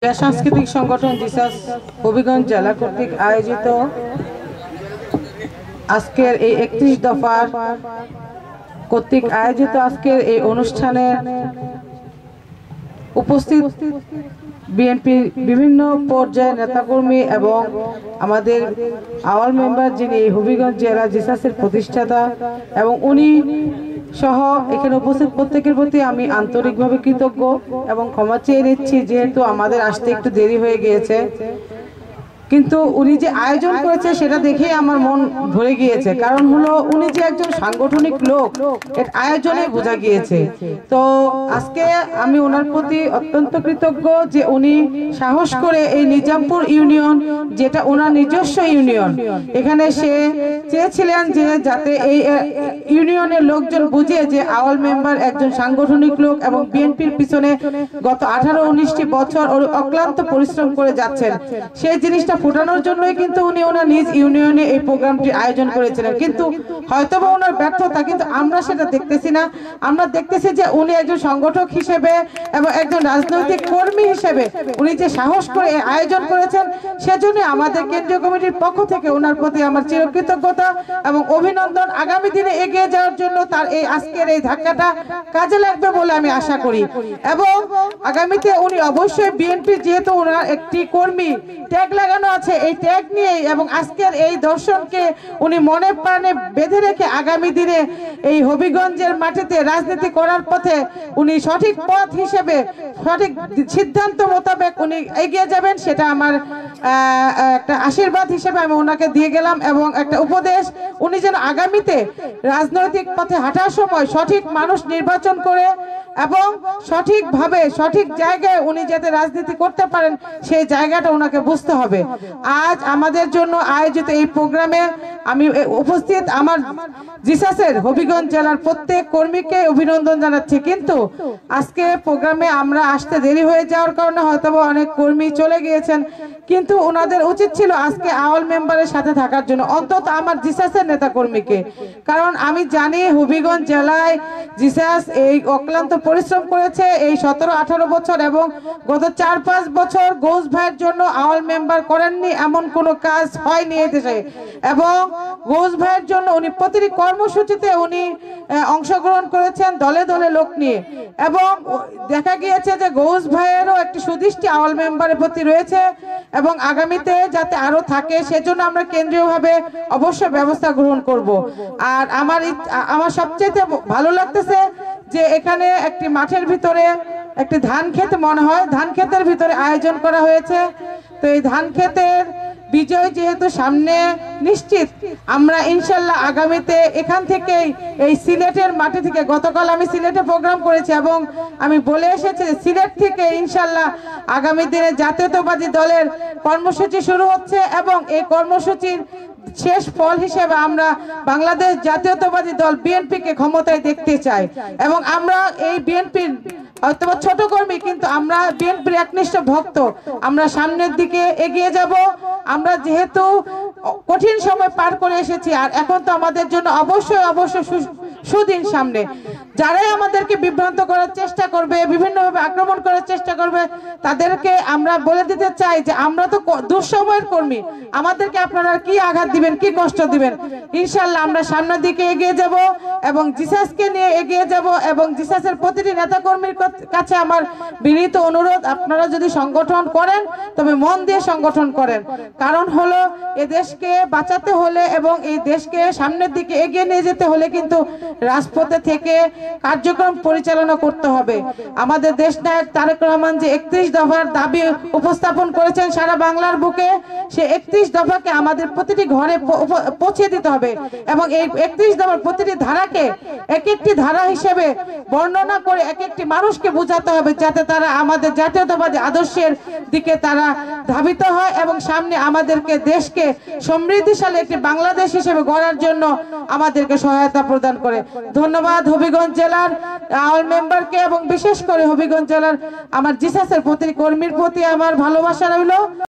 সাংস্কৃতিক সংগঠন জিসাস হবিগঞ্জ জেলা কর্তৃক আয়োজিত আজকের এই 31 দফার কর্তৃক আয়োজিত আজকের এই অনুষ্ঠানে উপস্থিত বিএনপির বিভিন্ন পর্যায়ের নেতাকর্মী এবং আমাদের আওয়াল মেম্বার যিনি হবিগঞ্জ জেলা জিসাসের প্রতিষ্ঠাতা এবং উনি সহ এখানে উপস্থিত প্রত্যেকের প্রতি আমি আন্তরিকভাবে কৃতজ্ঞ এবং ক্ষমা চেয়ে নিচ্ছি যেহেতু আমাদের আসতে একটু দেরি হয়ে গিয়েছে, কিন্তু উনি যে আয়োজন করেছে সেটা দেখেই আমার মন ভরে গিয়েছে। কারণ হলো উনি যে একজন সাংগঠনিক লোক এর আয়োজনে বোঝা গিয়েছে। তো আজকে আমি ওনার প্রতি অত্যন্ত কৃতজ্ঞ যে উনি সাহস করে এই নিজামপুর ইউনিয়ন, যেটা ওনার নিজস্ব ইউনিয়ন, এখানে সে চেয়েছিলেন যে যাতে এই ইউনিয়নের লোকজন বুঝে যে আওয়াল মেম্বার একজন সাংগঠনিক লোক এবং বিএনপির পিছনে গত 18-19টি বছর অক্লান্ত পরিশ্রম করে যাচ্ছেন, সেই জিনিসটা ফুটানোর জন্যই কিন্তু উনি ওনার নিজ ইউনিয়নে এই প্রোগ্রামটি আয়োজন করেছিলেন। কিন্তু হয়তোবা ওনার ব্যর্থতা, কিন্তু আমরা সেটা দেখতেছি না। আমরা দেখতেছি যে উনি একজন সংগঠক হিসেবে এবং একজন রাজনৈতিক কর্মী হিসেবে উনি যে সাহস করে আয়োজন করেছেন, সেজন্য আমাদের কেন্দ্রীয় কমিটির পক্ষ থেকে ওনার প্রতি আমার চিরকৃতজ্ঞতা এবং অভিনন্দন। আগামী দিনে এগিয়ে যাওয়ার জন্য তার এই আজকের এই ধাক্কাটা কাজে লাগবে বলে আমি আশা করি। এবং আগামীতে উনি অবশ্যই বিএনপি, যেহেতু ওনার একটি কর্মী ট্যাগ লাগানো আছে, এই ট্যাগ নিয়ে এবং আজকের এই দর্শনকে উনি মনে প্রাণে বেঁধে রেখে আগামী দিনে এই হবিগঞ্জের মাটিতে রাজনীতি করার পথে উনি সঠিক পথ হিসেবে সঠিক সিদ্ধান্ত মোতাবেক উনি এগিয়ে যাবেন, সেটা আমার একটা আশীর্বাদ হিসেবে আমি ওনাকে দিয়ে গেলাম। এবং একটা উপদেশ, উনি যেন আগামীতে রাজনৈতিক পথে হাঁটার সময় সঠিক মানুষ নির্বাচন করে এবং সঠিকভাবে সঠিক জায়গায় উনি যাতে রাজনীতি করতে পারেন, সেই জায়গাটা ওনাকে বুঝতে হবে। আজ আমাদের জন্য আয়োজিত এই প্রোগ্রামে আমি উপস্থিত আমার জিসাসের হবিগঞ্জ জেলার প্রত্যেক কর্মীকে অভিনন্দন জানাচ্ছি। কিন্তু আজকে প্রোগ্রামে আমরা আসতে দেরি হয়ে যাওয়ার কারণে হয়তো অনেক কর্মী চলে গিয়েছেন, কিন্তু ওনাদের উচিত ছিল আজকে আওয়াল মেম্বারের সাথে থাকার জন্য, অন্তত আমার জিসাসের নেতা কর্মীকে। কারণ আমি জানি হবিগঞ্জ জেলায় জিসাস এই অক্লান্ত পরিশ্রম করেছে এই 17-18 বছর, এবং গত 4-5 বছর গৌস ভাইয়ের জন্য আওয়াল মেম্বার করেননি এমন কোনো কাজ হয়নি এই দেশে। এবং গৌস ভাইয়ের জন্য উনি প্রতিটি কর্মসূচিতে উনি অংশগ্রহণ করেছেন দলে দলে লোক নিয়ে, এবং দেখা গিয়েছে যে গৌস ভাইয়েরও একটি সুদৃষ্টি আওয়াল মেম্বারের প্রতি রয়েছে এবং আগামীতে যাতে আরো থাকে সেজন্য আমরা কেন্দ্রীয়ভাবে অবশ্যই ব্যবস্থা গ্রহণ করব। আর আমার সবচেয়ে ভালো লাগতেছে যে এখানে একটি মাঠের ভিতরে একটি ধান ক্ষেত, মনে হয় ধান ক্ষেতের ভিতরে আয়োজন করা হয়েছে। তো এই ধান ক্ষেতের বিজয় যেহেতু সামনে নিশ্চিত, আমরা ইনশাল্লাহ আগামীতে এখান থেকেই এই সিলেটের মাটি থেকে, গতকাল আমি সিলেটে প্রোগ্রাম করেছি এবং আমি বলে এসেছি সিলেট থেকে ইনশাল্লাহ আগামী দিনে জাতীয়তাবাদী দলের কর্মসূচি শুরু হচ্ছে এবং এই কর্মসূচির শেষ ফল হিসেবে আমরা বাংলাদেশ জাতীয়তাবাদী দল বিএনপিকে ক্ষমতায় দেখতে চাই। এবং আমরা এই বিএনপির হয়তো ছোট কর্মী, কিন্তু আমরা বিএনপির একনিষ্ঠ ভক্ত। আমরা সামনের দিকে এগিয়ে যাব। আমরা যেহেতু কঠিন সময় পার করে এসেছি, আর এখন তো আমাদের জন্য অবশ্যই সুদিন সামনে। যারাই আমাদেরকে বিভ্রান্ত করার চেষ্টা করবে, বিভিন্নভাবে আক্রমণ করার চেষ্টা করবে, তাদেরকে আমরা বলে দিতে চাই যে আমরা তো দুঃসময়ের কর্মী, আমাদেরকে আপনারা কি আঘাত দিবেন, কি কষ্ট দিবেন। ইনশাল্লাহ আমরা সামনের দিকে এগিয়ে যাব এবং জিসাসকে নিয়ে এগিয়ে যাব। এবং জিসাসের প্রতিটি নেতাকর্মীর কাছে আমার বিনীত অনুরোধ, আপনারা যদি সংগঠন করেন তবে মন দিয়ে সংগঠন করেন। কারণ হলো এ দেশকে বাঁচাতে হলে এবং এই দেশকে সামনের দিকে এগিয়ে নিয়ে যেতে হলে কিন্তু রাজপথে থেকে কার্যক্রম পরিচালনা করতে হবে। আমাদের দেশ নায়ক তারেক রহমান যে 31 দফার দাবি উপস্থাপন করেছেন সারা বাংলার বুকে, সে 31 দফাকে আমাদের প্রতিটি ঘরে পৌঁছে দিতে হবে এবং এই 31 দফার প্রতিটি ধারাকে এক একটি ধারা হিসেবে বর্ণনা করে এক একটি মানুষকে বোঝাতে হবে, যাতে তারা আমাদের জাতীয়তাবাদী আদর্শের দিকে তারা ধাবিত হয় এবং সামনে আমাদেরকে দেশকে সমৃদ্ধিশালী একটি বাংলাদেশ হিসেবে গড়ার জন্য আমাদেরকে সহায়তা প্রদান করে। ধন্যবাদ হবিগঞ্জ জেলার আওয়াল মেম্বারকে এবং বিশেষ করে হবিগঞ্জ জেলার আমার জিসাসের প্রতি কর্মীর প্রতি আমার ভালোবাসা রইল।